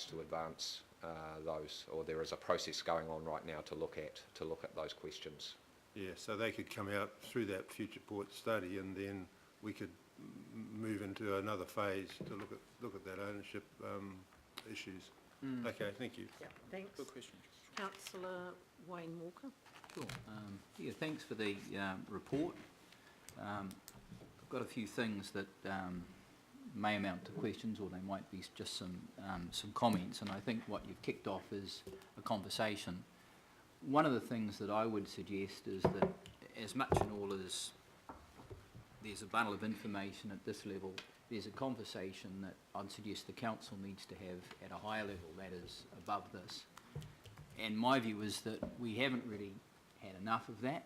to advance those, or there is a process going on right now to look at those questions. Yeah, so they could come out through that future port study, and then we could move into another phase to look at that ownership issues. Okay, thank you. Yeah, thanks. Good question. Councillor Wayne Walker. Sure. Yeah, thanks for the report. I've got a few things that may amount to questions, or they might be just some comments, and I think what you've kicked off is a conversation. One of the things that I would suggest is that, as much and all as there's a bundle of information at this level, there's a conversation that I'd suggest the council needs to have at a higher level, that is above this. And my view is that we haven't really had enough of that.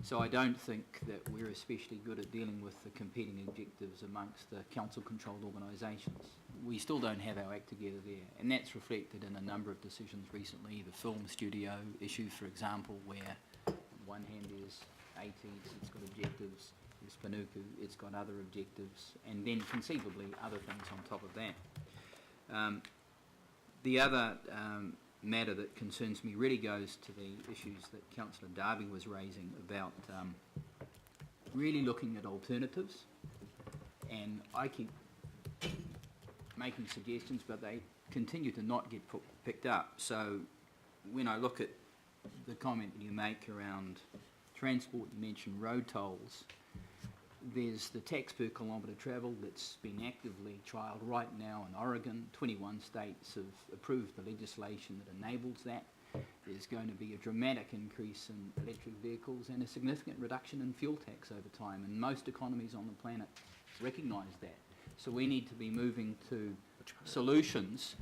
So I don't think that we're especially good at dealing with the competing objectives amongst the council-controlled organisations. We still don't have our act together there, and that's reflected in a number of decisions recently. The film studio issue, for example, where on one hand there's ATEES, it's got objectives, there's Panuku, it's got other objectives, and then conceivably other things on top of that. The other matter that concerns me really goes to the issues that Councillor Darby was raising about really looking at alternatives, and I keep making suggestions but they continue to not get picked up. So when I look at the comment you make around transport, you mentioned road tolls. There's the tax per kilometre travelled that's been actively trialled right now in Oregon. 21 states have approved the legislation that enables that. There's going to be a dramatic increase in electric vehicles and a significant reduction in fuel tax over time, and most economies on the planet recognise that. So we need to be moving to solutions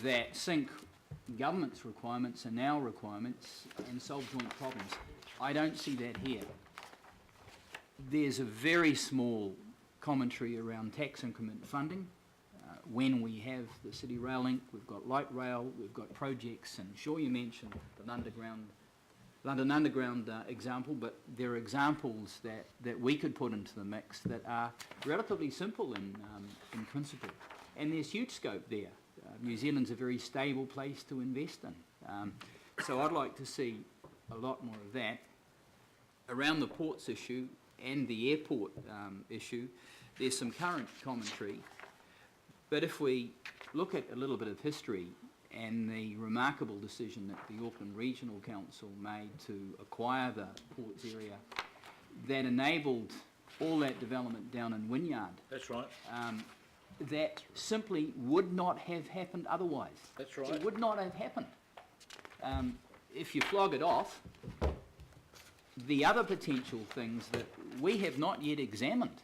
that sync government's requirements and our requirements and solve joint problems. I don't see that here. There's a very small commentary around tax increment funding. When we have the City Rail Link, we've got light rail, we've got projects, and sure you mentioned the London Underground example, but there are examples that we could put into the mix that are relatively simple in principle, and there's huge scope there. New Zealand's a very stable place to invest in, so I'd like to see a lot more of that. Around the ports issue and the airport issue, there's some current commentary, but if we look at a little bit of history and the remarkable decision that the Auckland Regional Council made to acquire the ports area that enabled all that development down in Wynyard. That's right. That simply would not have happened otherwise. That's right. It would not have happened. If you flog it off, the other potential things that we have not yet examined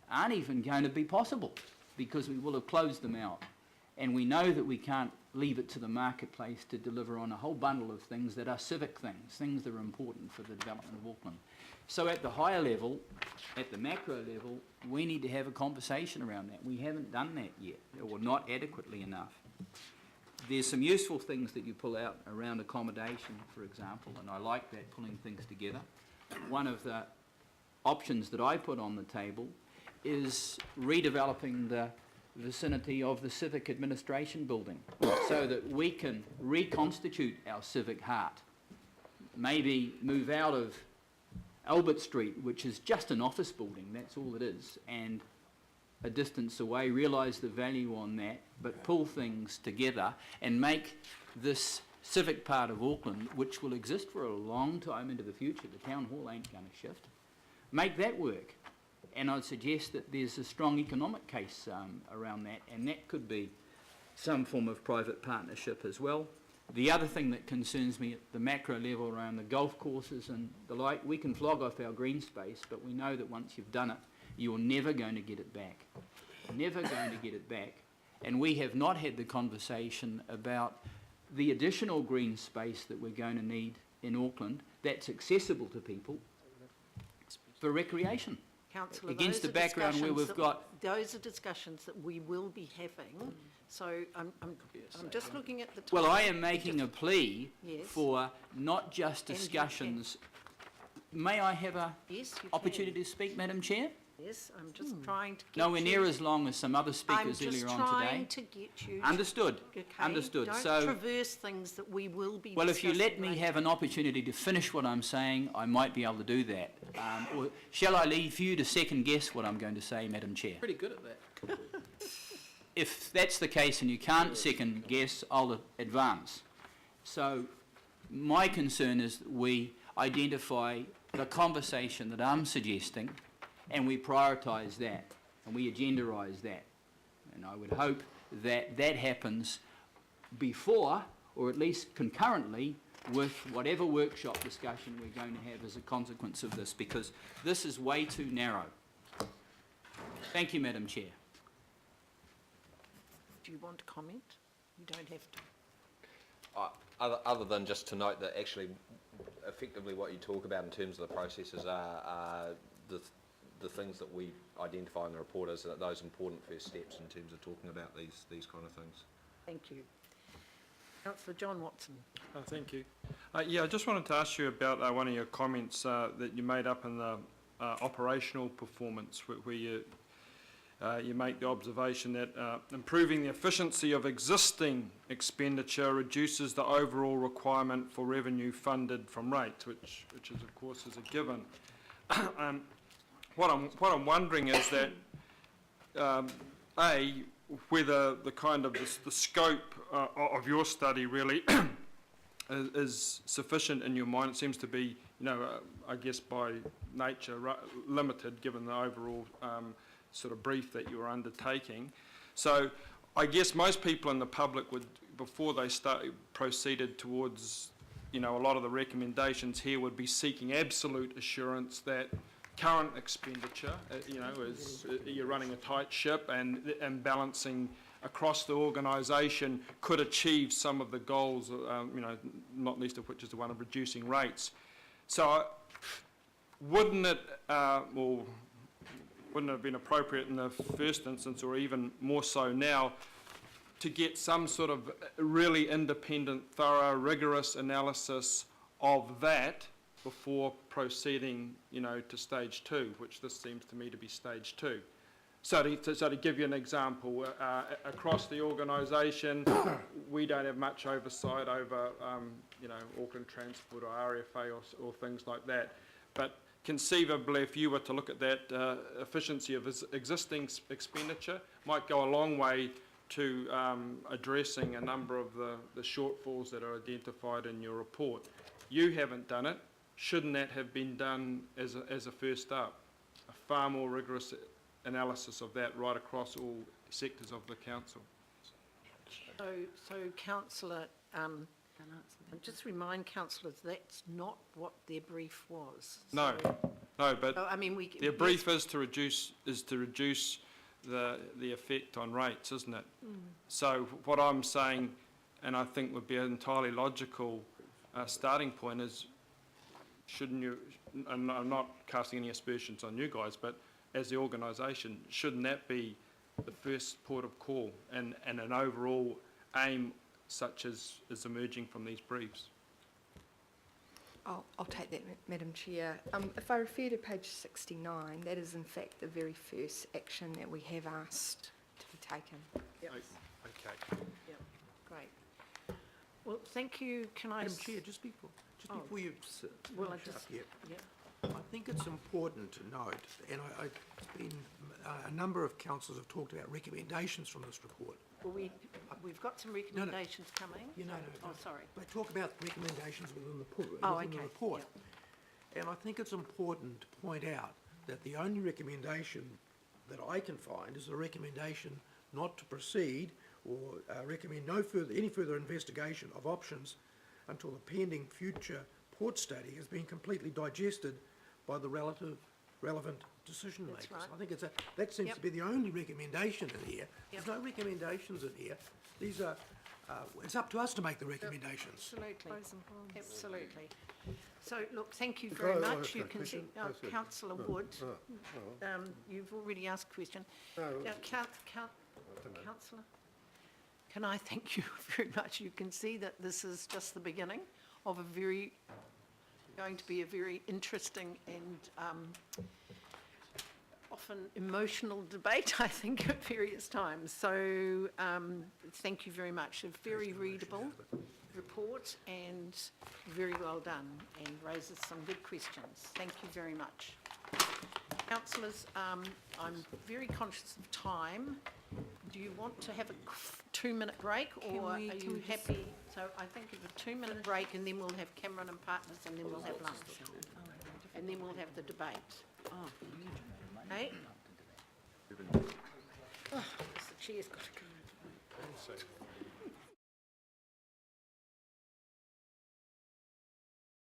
aren't even going to be possible because we will have closed them out. And we know that we can't leave it to the marketplace to deliver on a whole bundle of things that are civic things, things that are important for the development of Auckland. So at the higher level, at the macro level, we need to have a conversation around that. We haven't done that yet, or not adequately enough. There's some useful things that you pull out around accommodation, for example, and I like that, pulling things together. One of the options that I put on the table is redeveloping the vicinity of the Civic Administration Building so that we can reconstitute our civic heart. Maybe move out of Albert Street, which is just an office building, that's all it is, and a distance away, realise the value on that, but pull things together and make this civic part of Auckland, which will exist for a long time into the future, the town hall ain't going to shift, make that work. And I'd suggest that there's a strong economic case around that, and that could be some form of private partnership as well. The other thing that concerns me at the macro level around the golf courses and the like, we can flog off our green space, but we know that once you've done it, you're never going to get it back. Never going to get it back. And we have not had the conversation about the additional green space that we're going to need in Auckland that's accessible to people for recreation. Councillor, against the background where we've got... Those are discussions that we will be having. So I'm just looking at the time. Well, I am making a plea yes. for not just discussions. May I have an opportunity to speak, Madam Chair? Yes, I'm just trying to get Nowhere you... near as long as some other speakers earlier on I'm just today. trying to get you... Understood, Okay? understood. Don't So, traverse things that we will be well, if you let discussing me later. have an opportunity to finish what I'm saying, I might be able to do that. Or shall I leave you to second guess what I'm going to say, Madam Chair? Pretty good at that. If that's the case and you can't second guess, I'll advance. So my concern is that we identify the conversation that I'm suggesting and we prioritise that and we agendarise that. And I would hope that that happens before or at least concurrently with whatever workshop discussion we're going to have as a consequence of this, because this is way too narrow. Thank you, Madam Chair. Do you want to comment? You don't have to. Other than just to note that actually, effectively what you talk about in terms of the processes are the things that we identify in the report as those important first steps in terms of talking about these kind of things. Thank you. Councillor John Watson. Thank you. Yeah, I just wanted to ask you about one of your comments that you made up in the operational performance, where you make the observation that improving the efficiency of existing expenditure reduces the overall requirement for revenue funded from rates, which is of course is a given. What I'm wondering is that whether the kind of the scope of your study really is sufficient in your mind. It seems to be, I guess by nature limited, given the overall sort of brief that you were undertaking. So I guess most people in the public would, before they proceeded towards, a lot of the recommendations here, would be seeking absolute assurance that current expenditure, is you're running a tight ship and balancing across the organisation could achieve some of the goals, not least of which is the one of reducing rates. So wouldn't it have been appropriate in the first instance, or even more so now, to get some sort of really independent, thorough, rigorous analysis of that before proceeding, to stage 2, which this seems to me to be stage 2. So to give you an example, across the organisation, we don't have much oversight over, Auckland Transport or RFA or things like that. But conceivably, if you were to look at that efficiency of existing expenditure, might go a long way to addressing a number of the shortfalls that are identified in your report. You haven't done it. Shouldn't that have been done as a first up? A far more rigorous analysis of that right across all sectors of the council. So councillor, just remind councillors that's not what their brief was. No, but So, I mean, their brief is to reduce the effect on rates, isn't it? So what I'm saying, and I think would be an entirely logical starting point, is shouldn't you, and I'm not casting any aspersions on you guys, but as the organisation, shouldn't that be the first port of call and an overall aim such as is emerging from these briefs? I'll take that, Madam Chair. If I refer to page 69, that is in fact the very first action that we have asked to be taken. Yep. Okay. Yep. Great. Well, thank you. Can I... Madam Chair, just before you Well, I finish up, just... yeah. Yep. I think it's important to note, and it's been a number of councils have talked about recommendations from this report. Well, we've got some recommendations coming. No. Oh, sorry. They talk about recommendations within the report. Yep. And I think it's important to point out that the only recommendation that I can find is a recommendation not to proceed or recommend any further investigation of options until the pending future port study has been completely digested by the relevant decision makers. That's right. I think that seems to be the only recommendation in here. Yep. There's no recommendations in here. These are, it's up to us to make the recommendations. Absolutely. Absolutely. So, look, thank you very much. You can see, Councillor Wood, you've already asked a question. Councillor, can I thank you very much? You can see that this is just the beginning of going to be a very interesting and often emotional debate, I think, at various times. So thank you very much. A very readable report and very well done, and raises some good questions. Thank you very much. Councillors, I'm very conscious of time. Do you want to have a 2-minute break, or are you happy? So I think of a 2-minute break, and then we'll have Cameron and Partners, and then we'll have lunch. And then we'll have the debate. Okay? Oh, the chair's got to come.